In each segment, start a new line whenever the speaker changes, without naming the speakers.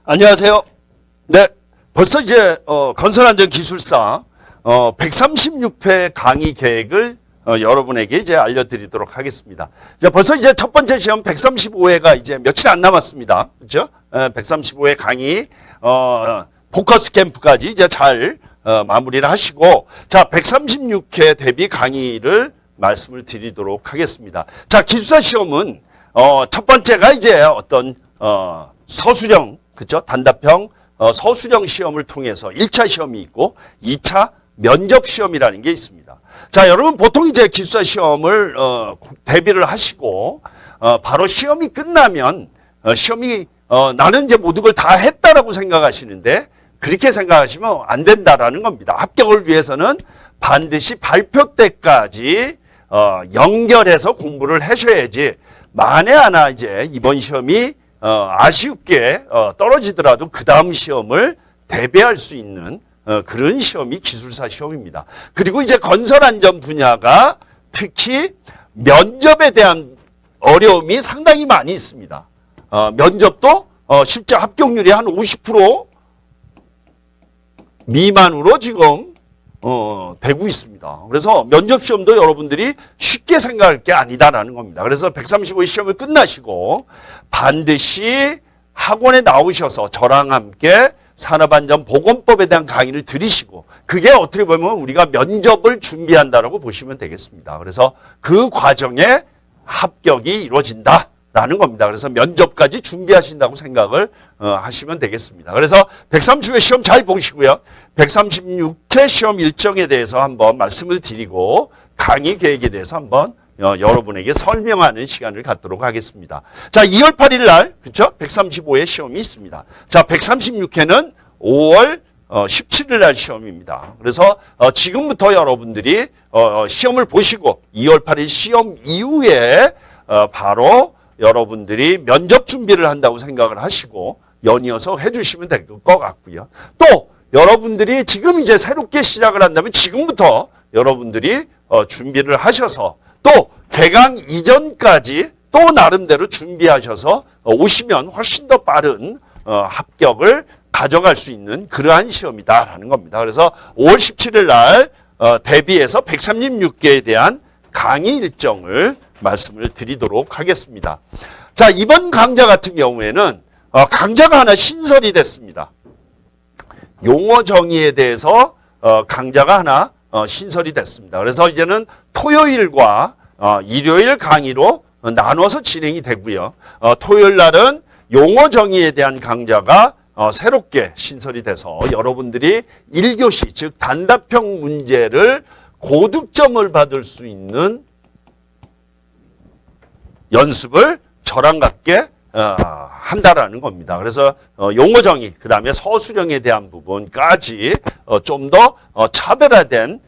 안녕하세요. 네, 벌써 이제 건설안전기술사 136회 강의 계획을 여러분에게 이제 알려드리도록 하겠습니다. 이제 벌써 이제 첫 번째 시험 135회가 이제 며칠 안 남았습니다. 그렇죠? 135회 강의 포커스 캠프까지 이제 잘 마무리를 하시고, 자 136회 대비 강의를 말씀을 드리도록 하겠습니다. 자, 기술사 시험은 첫 번째가 이제 어떤 서술형, 그죠? 단답형 서술형 시험을 통해서 1차 시험이 있고 2차 면접 시험이라는 게 있습니다. 자, 여러분 보통 이제 기술사 시험을 대비를 하시고 바로 시험이 끝나면 나는 이제 모든 걸 다 했다라고 생각하시는데, 그렇게 생각하시면 안 된다라는 겁니다. 합격을 위해서는 반드시 발표 때까지 연결해서 공부를 하셔야지, 만에 하나 이제 이번 시험이 아쉽게 떨어지더라도 그 다음 시험을 대비할 수 있는 그런 시험이 기술사 시험입니다. 그리고 이제 건설안전 분야가 특히 면접에 대한 어려움이 상당히 많이 있습니다. 면접도 실제 합격률이 한 50% 미만으로 지금 되고 있습니다. 그래서 면접 시험도 여러분들이 쉽게 생각할 게 아니다라는 겁니다. 그래서 135회 시험을 끝나시고 반드시 학원에 나오셔서 저랑 함께 산업안전보건법에 대한 강의를 들으시고, 그게 어떻게 보면 우리가 면접을 준비한다라고 보시면 되겠습니다. 그래서 그 과정에 합격이 이루어진다라는 겁니다. 그래서 면접까지 준비하신다고 생각을 하시면 되겠습니다. 그래서 130회 시험 잘 보시고요. 136회 시험 일정에 대해서 한번 말씀을 드리고 강의 계획에 대해서 한번 여러분에게 설명하는 시간을 갖도록 하겠습니다. 자, 2월 8일 날, 그렇죠? 135회 시험이 있습니다. 자, 136회는 5월 17일 날 시험입니다. 그래서 지금부터 여러분들이 시험을 보시고 2월 8일 시험 이후에 바로 여러분들이 면접 준비를 한다고 생각을 하시고 연이어서 해주시면 될 것 같고요. 또 여러분들이 지금 이제 새롭게 시작을 한다면 지금부터 여러분들이 준비를 하셔서 또 개강 이전까지 또 나름대로 준비하셔서 오시면 훨씬 더 빠른 합격을 가져갈 수 있는 그러한 시험이다라는 겁니다. 그래서 5월 17일 날 대비해서 136개에 대한 강의 일정을 말씀을 드리도록 하겠습니다. 자, 이번 강좌 같은 경우에는 강좌가 하나 신설이 됐습니다. 용어 정의에 대해서 강좌가 하나 신설이 됐습니다. 그래서 이제는 토요일과 일요일 강의로 나눠서 진행이 되고요. 토요일 날은 용어 정의에 대한 강좌가 새롭게 신설이 돼서 여러분들이 1교시, 즉 단답형 문제를 고득점을 받을 수 있는 연습을 저랑 같게 한다라는 겁니다. 그래서 용어 정의, 그 다음에 서술형에 대한 부분까지 좀 더 차별화된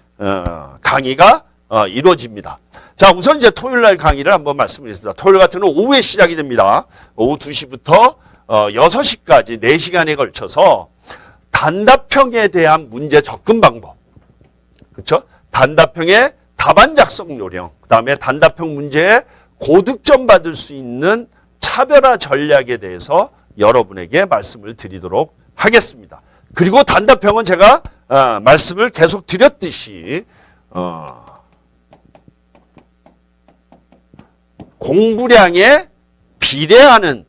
강의가 이루어집니다. 자, 우선 이제 토요일 날 강의를 한번 말씀드리겠습니다. 토요일 같은 경우는 오후에 시작이 됩니다. 오후 2시부터 6시까지 4시간에 걸쳐서 단답형에 대한 문제 접근 방법, 그렇죠? 단답형의 답안 작성 요령, 그 다음에 단답형 문제에 고득점 받을 수 있는 차별화 전략에 대해서 여러분에게 말씀을 드리도록 하겠습니다. 그리고 단답형은 제가 말씀을 계속 드렸듯이 공부량에 비례하는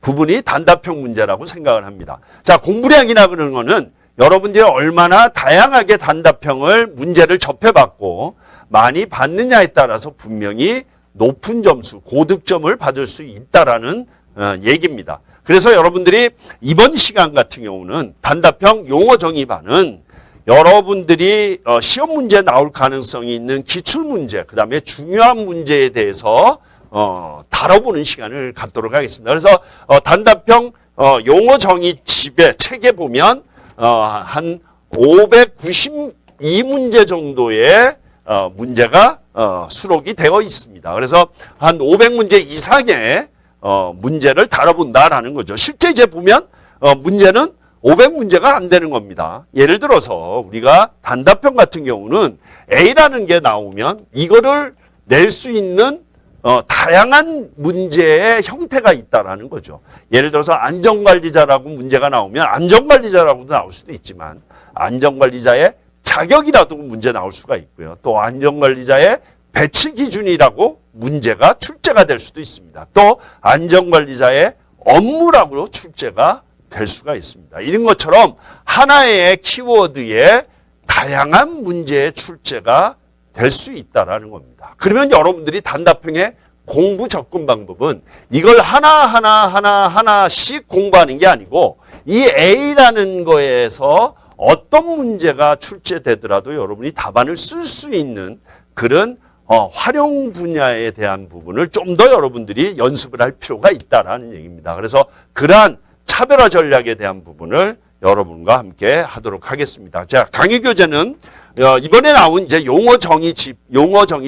부분이 단답형 문제라고 생각을 합니다. 자, 공부량이나 그런 거는 여러분들이 얼마나 다양하게 단답형을 문제를 접해봤고 많이 받느냐에 따라서 분명히 높은 점수, 고득점을 받을 수 있다라는 얘기입니다. 그래서 여러분들이 이번 시간 같은 경우는 단답형 용어 정의반은 여러분들이 시험 문제에 나올 가능성이 있는 기출문제, 그 다음에 중요한 문제에 대해서 다뤄보는 시간을 갖도록 하겠습니다. 그래서 단답형 용어 정의 집에 책에 보면 한 592문제 정도의 문제가 수록이 되어 있습니다. 그래서 한 500문제 이상의 문제를 다뤄본다라는 거죠. 실제 이제 보면 문제는 500문제가 안 되는 겁니다. 예를 들어서 우리가 단답형 같은 경우는 A라는 게 나오면 이거를 낼 수 있는 다양한 문제의 형태가 있다라는 거죠. 예를 들어서 안전관리자라고 문제가 나오면 안전관리자라고도 나올 수도 있지만 안전관리자의 자격이라도 문제 나올 수가 있고요. 또 안전관리자의 배치 기준이라고 문제가 출제가 될 수도 있습니다. 또 안전관리자의 업무라고 출제가 될 수가 있습니다. 이런 것처럼 하나의 키워드에 다양한 문제의 출제가 될 수 있다라는 겁니다. 그러면 여러분들이 단답형의 공부 접근 방법은 이걸 하나씩 공부하는 게 아니고 이 A라는 거에서 어떤 문제가 출제되더라도 여러분이 답안을 쓸 수 있는 그런 활용 분야에 대한 부분을 좀 더 여러분들이 연습을 할 필요가 있다라는 얘기입니다. 그래서 그러한 차별화 전략에 대한 부분을 여러분과 함께 하도록 하겠습니다. 자, 강의 교재는 이번에 나온 이제 용어 정의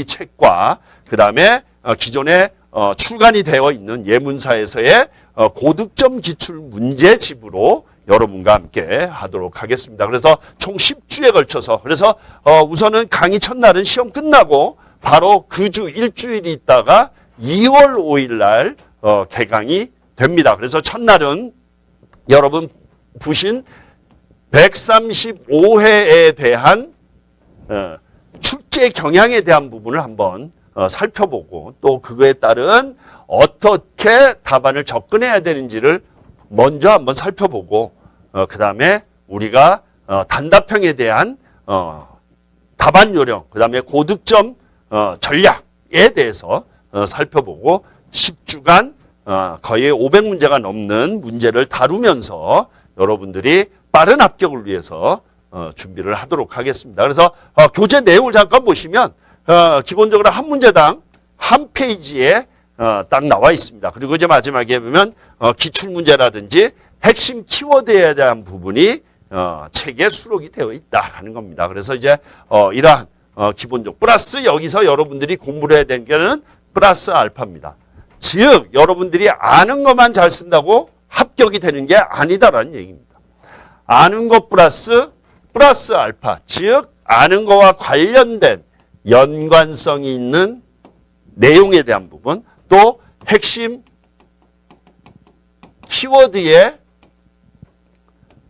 책과 그 다음에 기존에 출간이 되어 있는 예문사에서의 고득점 기출 문제집으로 여러분과 함께 하도록 하겠습니다. 그래서 총 10주에 걸쳐서 그래서 우선은 강의 첫날은 시험 끝나고 바로 그 주 일주일이 있다가 2월 5일 날 개강이 됩니다. 그래서 첫날은 여러분 보신 135회에 대한 출제 경향에 대한 부분을 한번 살펴보고 또 그거에 따른 어떻게 답안을 접근해야 되는지를 먼저 한번 살펴보고 그 다음에 우리가 단답형에 대한 답안 요령 그 다음에 고득점 전략에 대해서 살펴보고 10주간 거의 500문제가 넘는 문제를 다루면서 여러분들이 빠른 합격을 위해서 준비를 하도록 하겠습니다. 그래서 교재 내용을 잠깐 보시면 기본적으로 한 문제당 한 페이지에 딱 나와 있습니다. 그리고 이제 마지막에 보면 기출문제라든지 핵심 키워드에 대한 부분이 책에 수록이 되어 있다라는 겁니다. 그래서 이제 이러한 기본적 플러스 여기서 여러분들이 공부를 해야 되는 게는 플러스 알파입니다. 즉 여러분들이 아는 것만 잘 쓴다고 합격이 되는 게 아니다라는 얘기입니다. 아는 것 플러스 알파, 즉 아는 것과 관련된 연관성이 있는 내용에 대한 부분, 또 핵심 키워드의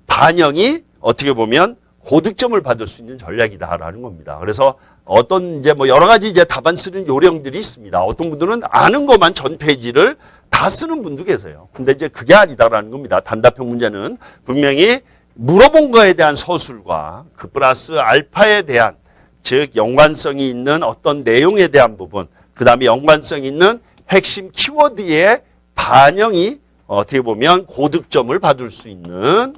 반영이 어떻게 보면 고득점을 받을 수 있는 전략이다라는 겁니다. 그래서 어떤 이제 뭐 여러 가지 이제 답안 쓰는 요령들이 있습니다. 어떤 분들은 아는 것만 전 페이지를 다 쓰는 분도 계세요. 근데 이제 그게 아니다라는 겁니다. 단답형 문제는 분명히 물어본 거에 대한 서술과 그 플러스 알파에 대한 즉 연관성이 있는 어떤 내용에 대한 부분, 그 다음에 연관성이 있는 핵심 키워드의 반영이 어떻게 보면 고득점을 받을 수 있는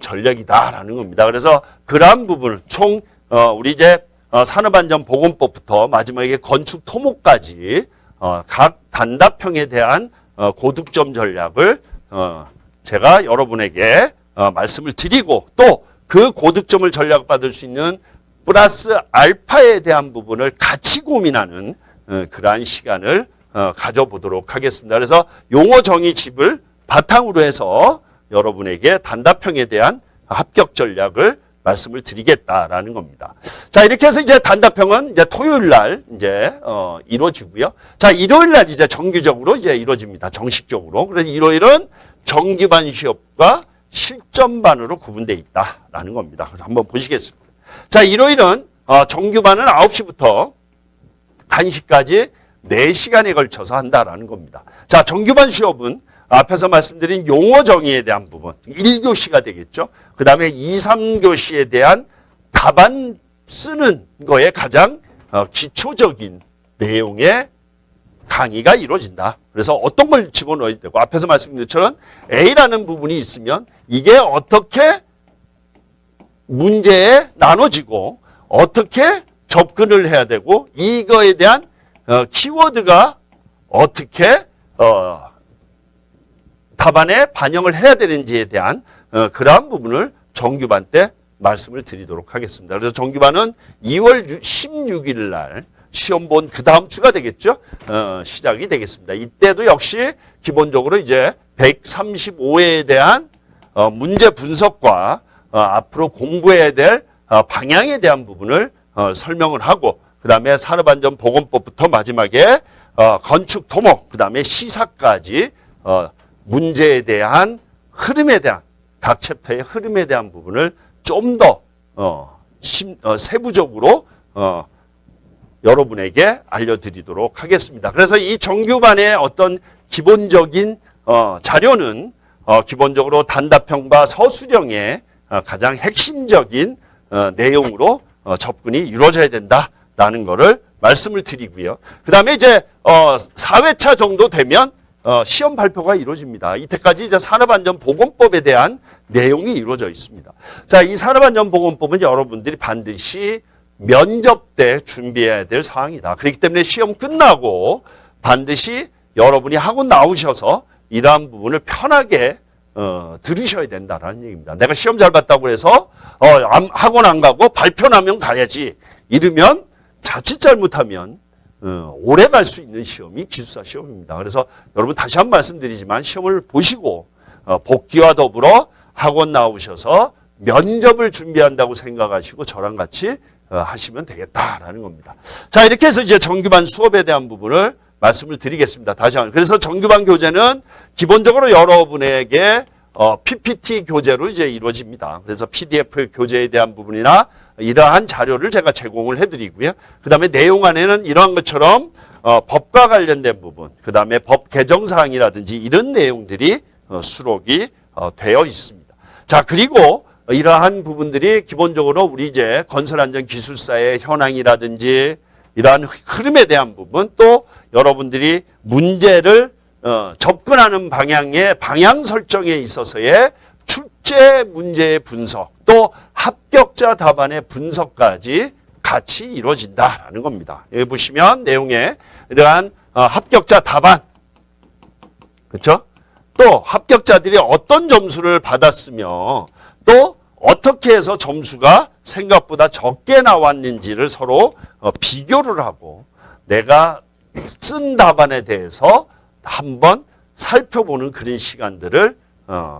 전략이다라는 겁니다. 그래서 그러한 부분을 총 우리 이제 산업안전보건법부터 마지막에 건축 토목까지 각 단답형에 대한 고득점 전략을 제가 여러분에게 말씀을 드리고 또 그 고득점을 전략받을 수 있는 플러스 알파에 대한 부분을 같이 고민하는 그러한 시간을 가져보도록 하겠습니다. 그래서 용어 정의집을 바탕으로 해서 여러분에게 단답형에 대한 합격 전략을 말씀을 드리겠다라는 겁니다. 자, 이렇게 해서 이제 단답형은 이제 토요일 날 이제 이루어지고요. 자, 일요일 날 이제 정규적으로 이제 이루어집니다. 정식적으로. 그래서 일요일은 정규반 시험과 실전반으로 구분되어 있다라는 겁니다. 그래서 한번 보시겠습니다. 자, 일요일은 정규반은 9시부터 1시까지 4시간에 걸쳐서 한다라는 겁니다. 자, 정규반 시험은 앞에서 말씀드린 용어 정의에 대한 부분 1교시가 되겠죠. 그 다음에 2, 3교시에 대한 답안 쓰는 거에 가장 기초적인 내용의 강의가 이루어진다. 그래서 어떤 걸 집어넣어야 되고 앞에서 말씀드린 것처럼 A라는 부분이 있으면 이게 어떻게 문제에 나눠지고 어떻게 접근을 해야 되고 이거에 대한 키워드가 어떻게 답안에 반영을 해야 되는지에 대한 그러한 부분을 정규반 때 말씀을 드리도록 하겠습니다. 그래서 정규반은 2월 16일 날 시험 본 그 다음 주가 되겠죠. 시작이 되겠습니다. 이때도 역시 기본적으로 이제 135회에 대한 문제 분석과 앞으로 공부해야 될 방향에 대한 부분을 설명을 하고 그 다음에 산업안전보건법부터 마지막에 건축 토목, 그 다음에 시사까지 문제에 대한 흐름에 대한 각 챕터의 흐름에 대한 부분을 좀 더 세부적으로 여러분에게 알려드리도록 하겠습니다. 그래서 이 정규반의 어떤 기본적인 자료는 기본적으로 단답형과 서술형의 가장 핵심적인 내용으로 접근이 이루어져야 된다라는 것을 말씀을 드리고요. 그 다음에 이제 4회차 정도 되면 시험 발표가 이루어집니다. 이때까지 이제 산업안전보건법에 대한 내용이 이루어져 있습니다. 자, 이 산업안전보건법은 여러분들이 반드시 면접 때 준비해야 될 사항이다. 그렇기 때문에 시험 끝나고 반드시 여러분이 학원 나오셔서 이러한 부분을 편하게 들으셔야 된다는 얘기입니다. 내가 시험 잘 봤다고 해서 학원 안 가고 발표 나면 가야지 이러면 자칫 잘못하면 오래 갈 수 있는 시험이 기술사 시험입니다. 그래서 여러분 다시 한 번 말씀드리지만 시험을 보시고 복귀와 더불어 학원 나오셔서 면접을 준비한다고 생각하시고 저랑 같이 하시면 되겠다라는 겁니다. 자, 이렇게 해서 이제 정규반 수업에 대한 부분을 말씀을 드리겠습니다. 다시 한번. 그래서 정규반 교재는 기본적으로 여러분에게 PPT 교재로 이제 이루어집니다. 그래서 PDF 교재에 대한 부분이나 이러한 자료를 제가 제공을 해드리고요. 그 다음에 내용 안에는 이러한 것처럼 법과 관련된 부분, 그 다음에 법 개정사항이라든지 이런 내용들이 수록이 되어 있습니다. 자, 그리고 이러한 부분들이 기본적으로 우리 이제 건설안전기술사의 현황이라든지 이러한 흐름에 대한 부분, 또 여러분들이 문제를 접근하는 방향의 방향 설정에 있어서의 출제 문제의 분석, 또 합격자 답안의 분석까지 같이 이루어진다라는 겁니다. 여기 보시면 내용에 이러한 합격자 답안, 그렇죠? 또 합격자들이 어떤 점수를 받았으며 또 어떻게 해서 점수가 생각보다 적게 나왔는지를 서로 비교를 하고 내가 쓴 답안에 대해서 한번 살펴보는 그런 시간들을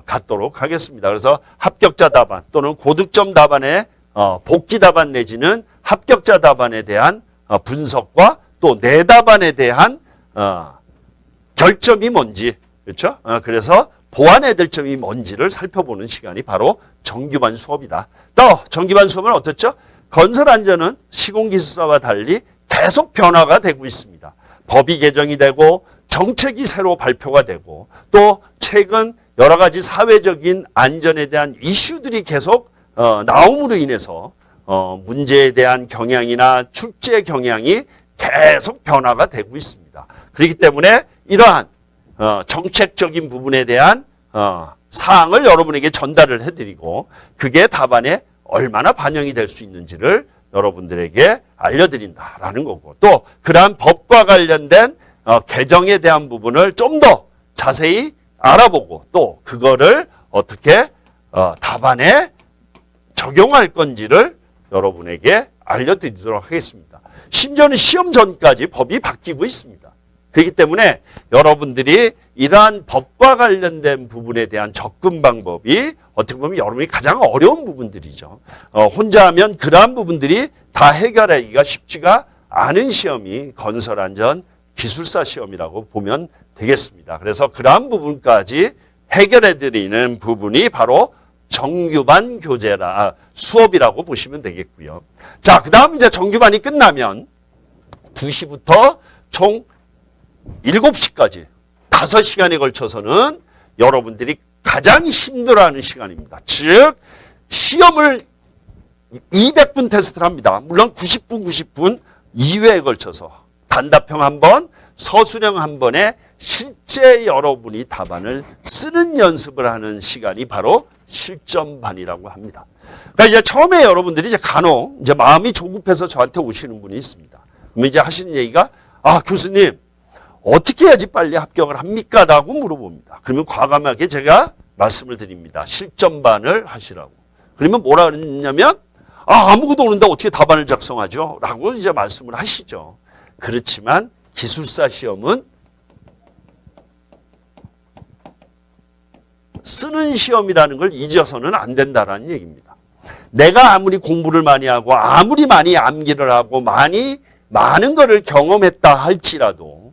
갖도록 하겠습니다. 그래서 합격자 답안 또는 고득점 답안의 복귀 답안 내지는 합격자 답안에 대한 분석과 또 내 답안에 대한 결점이 뭔지, 그렇죠? 그래서 보완해야 될 점이 뭔지를 살펴보는 시간이 바로 정규반 수업이다. 또 정규반 수업은 어떻죠? 건설안전은 시공기술사와 달리 계속 변화가 되고 있습니다. 법이 개정이 되고 정책이 새로 발표가 되고 또 최근 여러 가지 사회적인 안전에 대한 이슈들이 계속 나옴으로 인해서 문제에 대한 경향이나 출제 경향이 계속 변화가 되고 있습니다. 그렇기 때문에 이러한 정책적인 부분에 대한 사항을 여러분에게 전달을 해드리고 그게 답안에 얼마나 반영이 될 수 있는지를 여러분들에게 알려드린다라는 거고 또 그러한 법과 관련된 개정에 대한 부분을 좀 더 자세히 알아보고 또 그거를 어떻게 답안에 적용할 건지를 여러분에게 알려드리도록 하겠습니다. 심지어는 시험 전까지 법이 바뀌고 있습니다. 그렇기 때문에 여러분들이 이러한 법과 관련된 부분에 대한 접근 방법이 어떻게 보면 여러분이 가장 어려운 부분들이죠. 혼자 하면 그러한 부분들이 다 해결하기가 쉽지가 않은 시험이 건설안전 기술사 시험이라고 보면 되겠습니다. 그래서 그러한 부분까지 해결해드리는 부분이 바로 정규반 수업이라고 보시면 되겠고요. 자, 그 다음 이제 정규반이 끝나면 2시부터 총 7시까지 5시간에 걸쳐서는 여러분들이 가장 힘들어하는 시간입니다. 즉 시험을 200분 테스트를 합니다. 물론 90분 2회에 걸쳐서 단답형 한 번, 서술형 한 번에 실제 여러분이 답안을 쓰는 연습을 하는 시간이 바로 실전반이라고 합니다. 그러니까 이제 처음에 여러분들이 이제 간혹 이제 마음이 조급해서 저한테 오시는 분이 있습니다. 그러면 이제 하시는 얘기가 교수님 어떻게 해야지 빨리 합격을 합니까? 라고 물어봅니다. 그러면 과감하게 제가 말씀을 드립니다. 실전반을 하시라고. 그러면 뭐라 그러냐면 아무것도 오는데 어떻게 답안을 작성하죠? 라고 이제 말씀을 하시죠. 그렇지만 기술사 시험은 쓰는 시험이라는 걸 잊어서는 안 된다라는 얘기입니다. 내가 아무리 공부를 많이 하고 아무리 많이 암기를 하고 많은 거를 경험했다 할지라도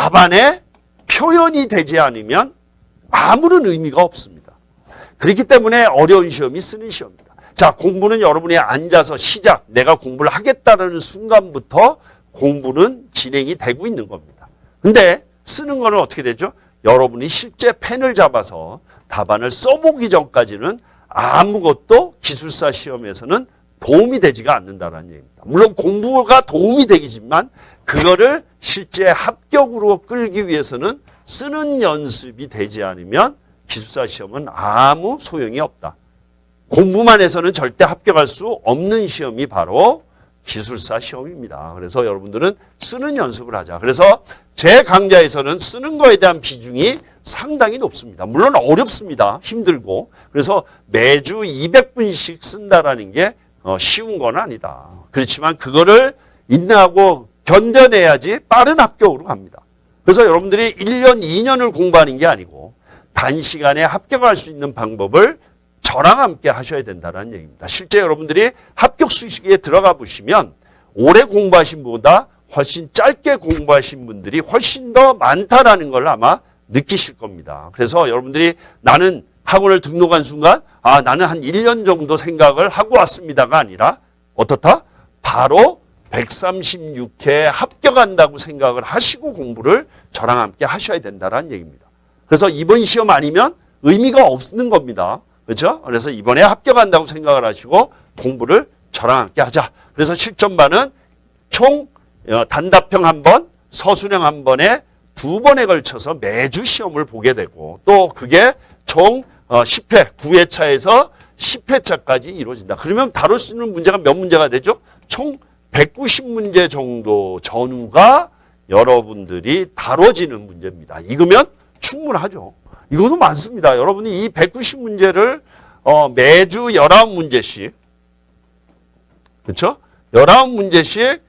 답안에 표현이 되지 않으면 아무런 의미가 없습니다. 그렇기 때문에 어려운 시험이 쓰는 시험입니다. 자, 공부는 여러분이 앉아서 시작, 내가 공부를 하겠다는 순간부터 공부는 진행이 되고 있는 겁니다. 근데 쓰는 거는 어떻게 되죠? 여러분이 실제 펜을 잡아서 답안을 써보기 전까지는 아무것도 기술사 시험에서는 도움이 되지가 않는다는 얘기입니다. 물론 공부가 도움이 되겠지만 그거를 실제 합격으로 끌기 위해서는 쓰는 연습이 되지 않으면 기술사 시험은 아무 소용이 없다. 공부만 해서는 절대 합격할 수 없는 시험이 바로 기술사 시험입니다. 그래서 여러분들은 쓰는 연습을 하자. 그래서 제 강좌에서는 쓰는 거에 대한 비중이 상당히 높습니다. 물론 어렵습니다. 힘들고. 그래서 매주 200분씩 쓴다라는 게 쉬운 건 아니다. 그렇지만 그거를 인내하고 견뎌내야지 빠른 합격으로 갑니다. 그래서 여러분들이 1년, 2년을 공부하는 게 아니고 단시간에 합격할 수 있는 방법을 저랑 함께 하셔야 된다는 얘기입니다. 실제 여러분들이 합격 수시기에 들어가 보시면 오래 공부하신 분보다 훨씬 짧게 공부하신 분들이 훨씬 더 많다라는 걸 아마 느끼실 겁니다. 그래서 여러분들이 나는 학원을 등록한 순간 나는 한 1년 정도 생각을 하고 왔습니다가 아니라 어떻다? 바로 136회 합격한다고 생각을 하시고 공부를 저랑 함께 하셔야 된다는 얘기입니다. 그래서 이번 시험 아니면 의미가 없는 겁니다. 그렇죠? 그래서 이번에 합격한다고 생각을 하시고 공부를 저랑 함께 하자. 그래서 실전반은 총 단답형 한 번, 서술형 한 번에 2번에 걸쳐서 매주 시험을 보게 되고 또 그게 총 10회, 9회차에서 10회차까지 이루어진다. 그러면 다룰 수 있는 문제가 몇 문제가 되죠? 총 190문제 정도 전후가 여러분들이 다뤄지는 문제입니다. 이거면 충분하죠. 이것도 많습니다. 여러분이 이 190문제를 매주 19문제씩 그렇죠? 19문제씩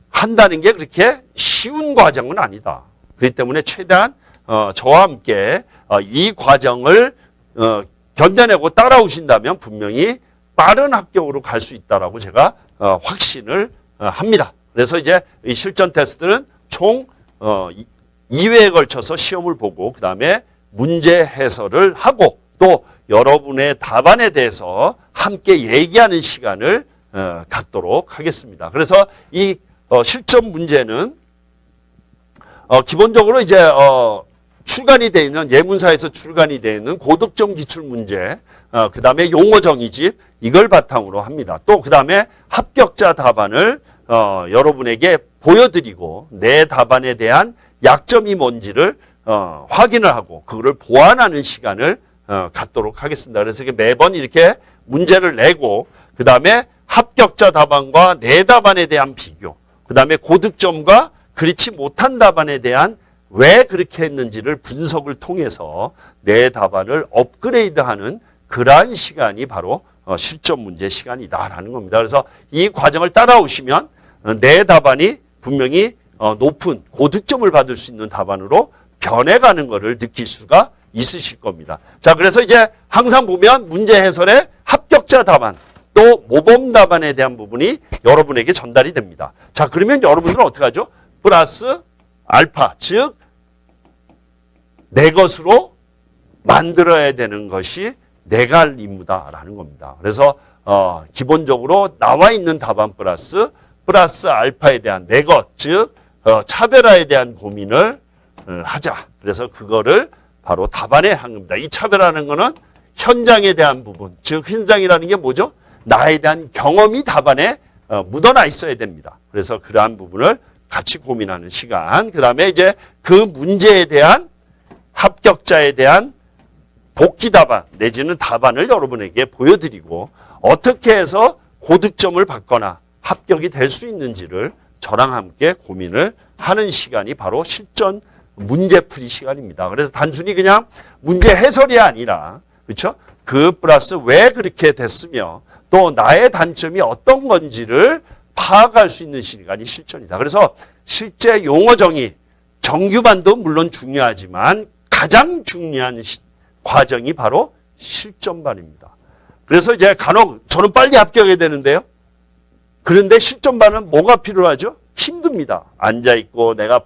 한다는 게 그렇게 쉬운 과정은 아니다. 그렇기 때문에 최대한 저와 함께 이 과정을 견뎌내고 따라오신다면 분명히 빠른 합격으로 갈 수 있다라고 제가 확신을 합니다. 그래서 이제 이 실전 테스트는 총 2회에 걸쳐서 시험을 보고 그 다음에 문제 해설을 하고 또 여러분의 답안에 대해서 함께 얘기하는 시간을 갖도록 하겠습니다. 그래서 이 실전 문제는 기본적으로 이제 출간이 되어 있는 예문사에서 출간이 되어 있는 고득점 기출 문제, 그 다음에 용어 정의집 이걸 바탕으로 합니다. 또 그 다음에 합격자 답안을 여러분에게 보여드리고 내 답안에 대한 약점이 뭔지를 확인을 하고 그거를 보완하는 시간을 갖도록 하겠습니다. 그래서 매번 이렇게 문제를 내고 그 다음에 합격자 답안과 내 답안에 대한 비교, 그 다음에 고득점과 그렇지 못한 답안에 대한 왜 그렇게 했는지를 분석을 통해서 내 답안을 업그레이드하는 그러한 시간이 바로 실전 문제 시간이다라는 겁니다. 그래서 이 과정을 따라오시면 내 답안이 분명히 높은 고득점을 받을 수 있는 답안으로 변해가는 것을 느낄 수가 있으실 겁니다. 자, 그래서 이제 항상 보면 문제 해설에 합격자 답안 또 모범 답안에 대한 부분이 여러분에게 전달이 됩니다. 자, 그러면 여러분들은 어떻게 하죠? 플러스 알파, 즉 내 것으로 만들어야 되는 것이 내가 할 임무다라는 겁니다. 그래서 기본적으로 나와 있는 답안 플러스 알파에 대한 내 것, 즉 차별화에 대한 고민을 하자. 그래서 그거를 바로 답안에 한 겁니다. 이 차별화라는 거는 현장에 대한 부분, 즉 현장이라는 게 뭐죠? 나에 대한 경험이 답안에 묻어나 있어야 됩니다. 그래서 그러한 부분을 같이 고민하는 시간. 그 다음에 이제 그 문제에 대한 합격자에 대한 복귀 답안 내지는 답안을 여러분에게 보여드리고 어떻게 해서 고득점을 받거나 합격이 될 수 있는지를 저랑 함께 고민을 하는 시간이 바로 실전 문제풀이 시간입니다. 그래서 단순히 그냥 문제 해설이 아니라 그렇죠? 그 플러스 왜 그렇게 됐으며 또 나의 단점이 어떤 건지를 파악할 수 있는 시간이 실전이다. 그래서 실제 용어 정의, 정규반도 물론 중요하지만 가장 중요한 과정이 바로 실전반입니다. 그래서 이제 간혹 저는 빨리 합격해야 되는데요. 그런데 실전반은 뭐가 필요하죠? 힘듭니다. 앉아있고 내가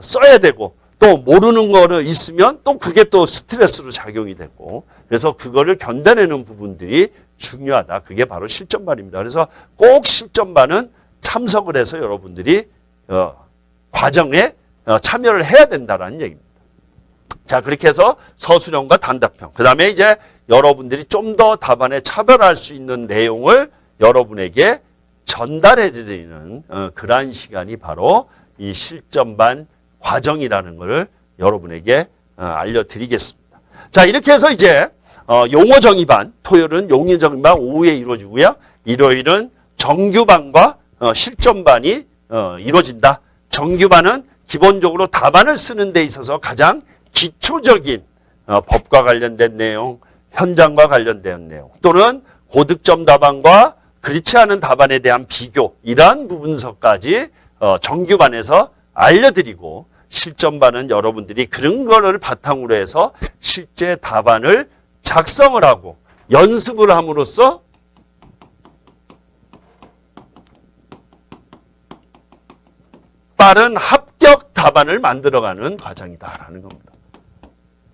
써야 되고 또 모르는 거는 있으면 또 그게 또 스트레스로 작용이 되고 그래서 그거를 견뎌내는 부분들이 중요하다. 그게 바로 실전반입니다. 그래서 꼭 실전반은 참석을 해서 여러분들이 과정에 참여를 해야 된다는 얘기입니다. 자, 그렇게 해서 서술형과 단답형. 그 다음에 이제 여러분들이 좀 더 답안에 차별할 수 있는 내용을 여러분에게 전달해 드리는 그러한 시간이 바로 이 실전반 과정이라는 것을 여러분에게 알려드리겠습니다. 자, 이렇게 해서 이제 용어 정의반, 토요일은 용어 정의반 오후에 이루어지고요. 일요일은 정규반과 실전반이 이루어진다. 정규반은 기본적으로 답안을 쓰는 데 있어서 가장 기초적인 법과 관련된 내용, 현장과 관련된 내용 또는 고득점 답안과 그렇지 않은 답안에 대한 비교 이러한 부분서까지 정규반에서 알려드리고 실전반은 여러분들이 그런 거를 바탕으로 해서 실제 답안을 작성을 하고 연습을 함으로써 빠른 합격 답안을 만들어가는 과정이다라는 겁니다.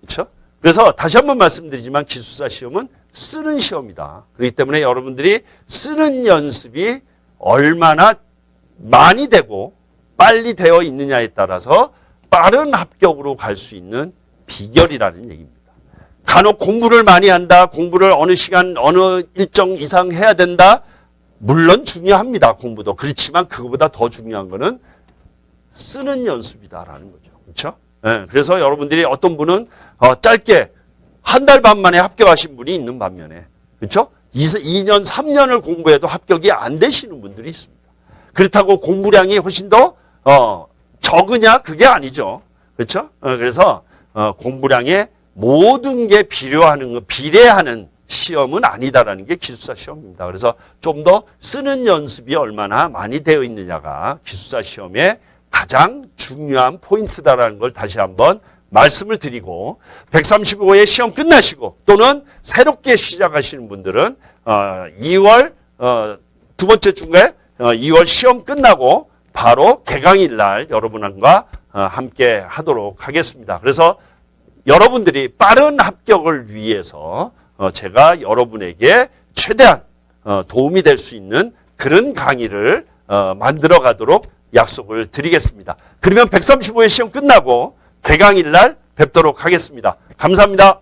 그렇죠? 그래서 다시 한번 말씀드리지만 기술사 시험은 쓰는 시험이다. 그렇기 때문에 여러분들이 쓰는 연습이 얼마나 많이 되고 빨리 되어 있느냐에 따라서 빠른 합격으로 갈 수 있는 비결이라는 얘기입니다. 간혹 공부를 많이 한다. 공부를 어느 시간 어느 일정 이상 해야 된다. 물론 중요합니다. 공부도. 그렇지만 그거보다 더 중요한 거는 쓰는 연습이다라는 거죠. 그렇죠? 네, 그래서 여러분들이 어떤 분은 짧게 한 달 반 만에 합격하신 분이 있는 반면에 그렇죠? 2년, 3년을 공부해도 합격이 안 되시는 분들이 있습니다. 그렇다고 공부량이 훨씬 더 적으냐? 그게 아니죠. 그렇죠? 그래서 공부량의 모든 게 비례하는 시험은 아니다라는 게 기술사 시험입니다. 그래서 좀 더 쓰는 연습이 얼마나 많이 되어 있느냐가 기술사 시험의 가장 중요한 포인트다라는 걸 다시 한번 말씀을 드리고 135회 시험 끝나시고 또는 새롭게 시작하시는 분들은 2월 두 번째 주에 2월 시험 끝나고 바로 개강일 날 여러분과 함께 하도록 하겠습니다. 그래서 여러분들이 빠른 합격을 위해서 제가 여러분에게 최대한 도움이 될 수 있는 그런 강의를 만들어 가도록 약속을 드리겠습니다. 그러면 135회 시험 끝나고 개강일 날 뵙도록 하겠습니다. 감사합니다.